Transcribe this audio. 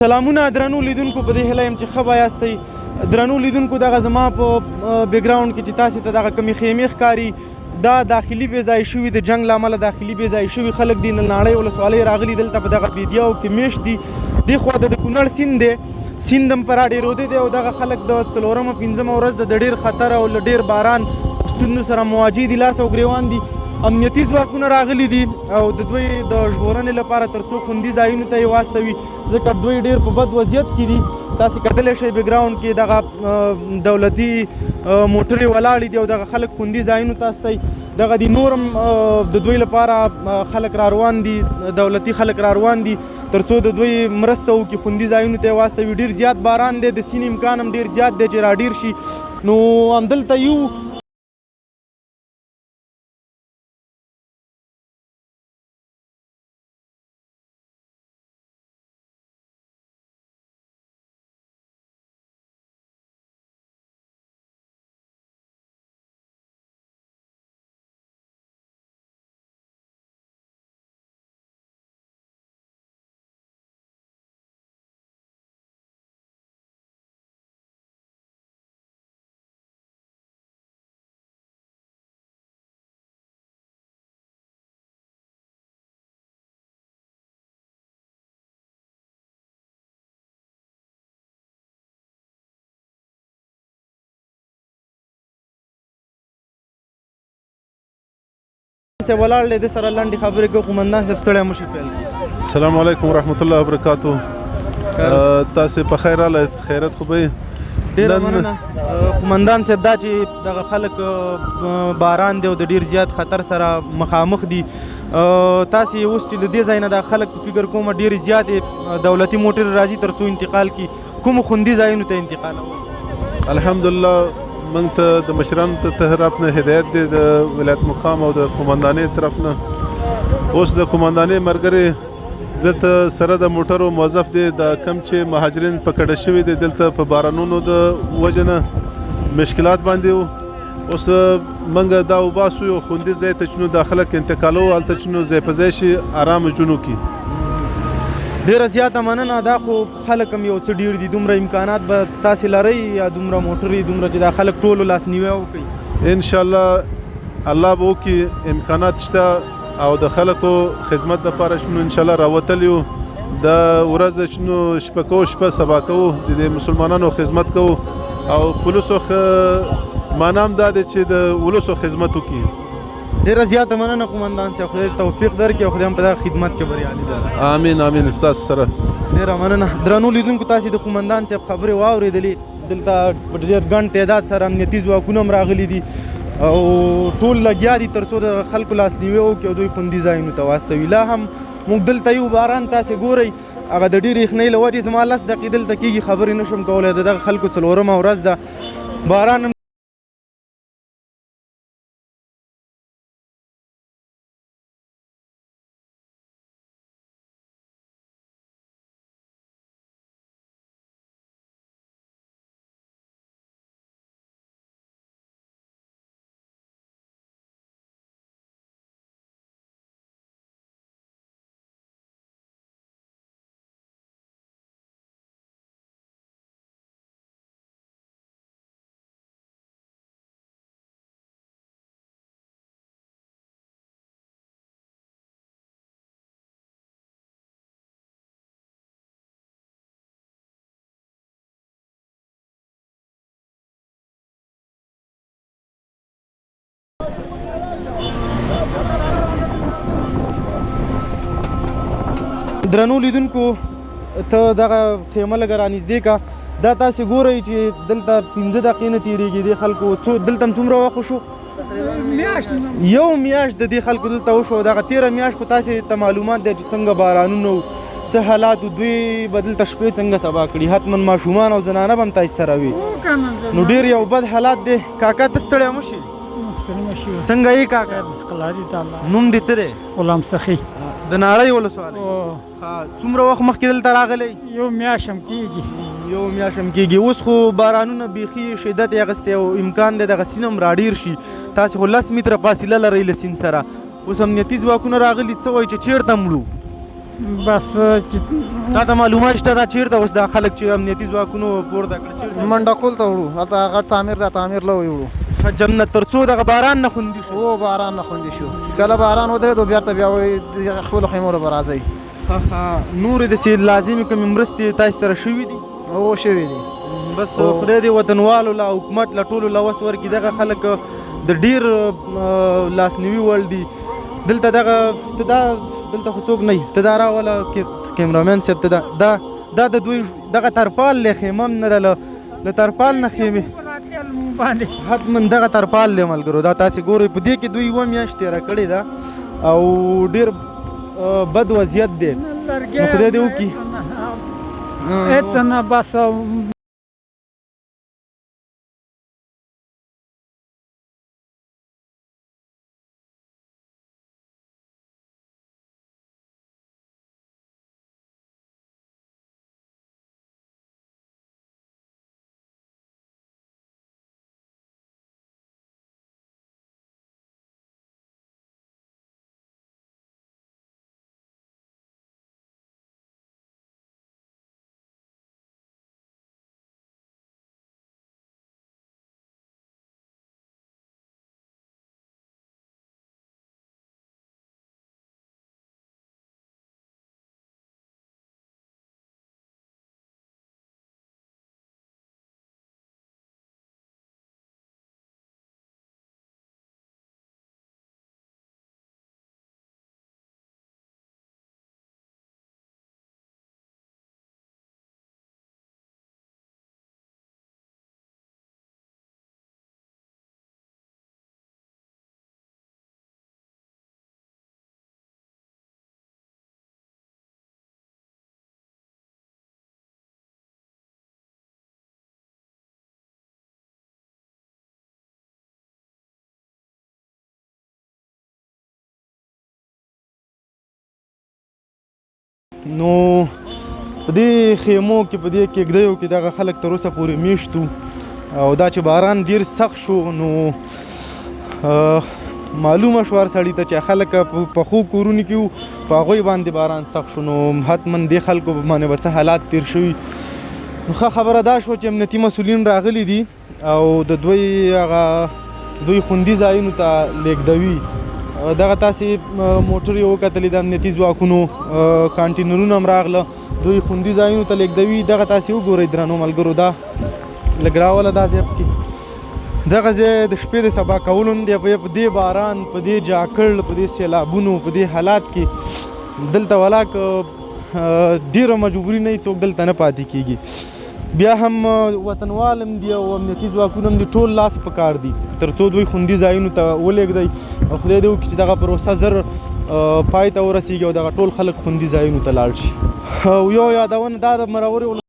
سلامونه درنو لیدونکو، په دې هیله یم چې ښه به یاستئ. درنو لیدونکو، دغه زما په بیکګراونډ کې چې تاسې ته دغه کمې خیمې ښکاري، دا داخلي بې ځای شوي، د جنګ له امله داخلي بې ځای شوي خلک دي. نلناړۍ ولسوالۍ راغلي، دلته په دغه بیدیاو کې میشت دي. دې خوا د کونړ سیند دی، سیند هم په راډېرودی دی، او دغه خلک د څلورمه پنځمه ورځ د ډېر خطر او له ډېر باران ستونزو سره مواجه دي، لاس او ګرېوان دي. امنیتي ځواکونه راغلي دي او د دوی د ژغورنې لپاره تر څو خوندي ځایونو ته یې واستوي، ځکه دوی ډېر په بد وضعیت کې دي. تاسې کتلی شئ بیکګراونډ کې دغه دولتي موټرې ولاړې دي او دغه خلک خوندي ځایونو ته استئ. دغه دي نور هم د دوی لپاره خلک را روان دي، دولتي خلک را روان دي تر څو د دوی مرسته وکړي، خوندي ځایونو ته یې واستوي. ډېر زیات باران دی، د سیند امکان هم ډېر زیات دی چې را ډېر شي. نو همدلته یو ولاړ دی، د سره لنډې خبرې کوو. قومندان صاحب ستړی مه شئ، پیل کړئ. السلام علیکم ورحمت الله وبرکاتو. تاسې په خیر راغلی، خیرت خو به ډېره مننه. قومندان صاحب، دا چې دغه خلک باران دی او د ډېر زیات خطر سره مخامخ دي، تاسې اوس چې له دې ځای نه دا خلک په فکر کومه ډېرې زیاتې دولتي موټرې راځي تر څو انتقال کړي، کومو خوندي ځایونو ته انتقالوي؟ الحمدلله موږ ته د مشرانو طرف نه هدایت دی، د ولایت مقام او د قومندانۍ طرف نه. اوس د قومندانۍ ملګري دلته سره د موټرو موظف دی، د کم چې مهاجرین پکړه شوي دي دلته په بارانونو د وجه نه مشکلات باندې وو. اوس موږ دا وباسو یو خوندي ځای ته چې نو دا خلک انتقالو، هلته چې نو ځای په ځای شي ارامه ژوند وکړي. ډېره زیاته مننه. دا خو خلک هم یو څه ډېر دي، دومره امکانات به تاسې لرئ یا دومره موټرې، دومره چې دا خلک ټولو لاسنیوی وکړي؟ انشاءالله الله به وکړي، امکانات شته او د خلکو خدمت دپاره چې نو انشاءالله راوتلي یو. د ورځ چې نو شپه کوو، شپه سبا کوو، د مسلمانانو خدمت کوو او پولیسو معنا هم دا دی چې د ولسو خدمت وکړي. ډېره زیاته مننه قومندان صاحب، خدای توفیق درکړي او خدای هم په دغه خدمت کې بریالي ده. امین امین. ستاسو سره ډېره مننه. درنو لیدونکو، تاسې د قومندان صاحب خبرې واورېدلې. دلته په ډېر ګڼ تعداد سره امنیتي ځواکونه هم راغلي دي او ټول لګیا دي تر څو د خلکو لاسنیوی وکړي او دوی خوندي ځایونو ته واستوي. لا هم موږ دلته یو باران تاسې ګورئ، هغه د ډېرې یخنۍ له وجې زما 10 دقیقې دلته کېږي، خبرې نه شم کولی. د دغه خلکو څلورمه ورځ ده، باران درنو لیدونکو، ته دغه خیمه لږه رانږدې که. دا تاسې ګورئ چې دلته 15 دقیقې نه تېرېږي دې خلکو. دلته هم څومره وخت وشو؟ یو میاشت د دې خلکو دلته وشو. دغه 13 میاشت خو تاسې ته معلومات دی چې څنګه بارانونه و، څه حالات و، دوی به دلته شپې څنګه سبا کړي. حتما ماشومان او زنانه به هم تاسې سره وي. نو ډېر یو بد حالات دی. کاکا ته ستړی مه شي. څنګه یې کاکا؟ نوم دې څه دی؟ غلام سخي. د ناړۍ ولسوالۍ. څومره وخت مخکې دلته راغلی؟ یو میاشت هم کېږي. یو میاشت هم کېږي. اوس خو بارانونه بیخي شدت یې اخیستی او امکان دی دغه سیند هم راډېر شي. تاسې خو 10 متره فاصله لرئ له سیند سره. اوس امنیتي ځواکونه راغلي، څه وایي چې چېرته مړو؟ بس چې تا ته معلومات شته دا چیرته اوس دا خلک چې امنیتي ځواکونو پورته کړه چیرته منډکول ته وړو هلته هغه تعمیر دا تعمیر له وړو جنت تر څو دغه باران نه خوندي شو او باران نه خوندي شو کله باران ودرېدو بیرته بیا وایي خپلو خیمو له به راځئ نورې د سید لازمي کومې مرستې تاسو سره شوي دي او شوي دي بس خدای دې وطنوالو له حکومت له ټولو له وس ورکړي دغه خلک د ډیر لاسنیوي وړ دي دلته دلته خو څوک نه وي ته دا راوله کیمرامین صاحب ته دا د دوی دغه ترپال لی خیمه هم نه له ترپال نه خیمې حتما دغه ترپال لی ملګرو دا تاسې ګورئ په دې کې دوی یوه میاشت تېره کړې ده او ډېر بد وضعیت دی نو خدای دې وکړي هېڅ نه بس نو په دې خیمو کې په دې کېږدیو کې دغه خلک تر اوسه پورې میشت او دا چې باران ډېر سخت شو نو معلومه شوه هر سړي ته چې خلک په پخو کورونو کې وو په هغوی باندې باران سخت شو نو حتما دې خلکو باندې به څه حالات تیر شوي نو ښه خبره دا شوه چې امنیتي مسؤلین راغلي دي او د دوی خوندي ځایونو ته لیږدوي دغه تاسې موټر یې وکتلې د امنیتي ځواکونو کانټینرونه هم راغله دوی خوندي ځایونو ته لیږدوي دغه تاسې وګورئ درنو ملګرو دا لږ راوله دا ځای پکې دغه ځای د شپې د سبا کولو نه دی په دې باران په دې جاکړ په دې سیلابونو په دې حالات کې دلته ولاک ډېره مجبوري نه څوک دلته نه پاتې کېږي بیا هم وطنوال هم دي او امنیتي ځواکونه هم دي ټول لاس په کار دي تر څو دوی خوندي ځایونو ته ولېږدئ او خدای دې وکړي چې دغه پروسه زر پای ته ورسېږي او دغه ټول خلک خوندي ځایونو ته لاړ شي او یو یادونه دا د مرورې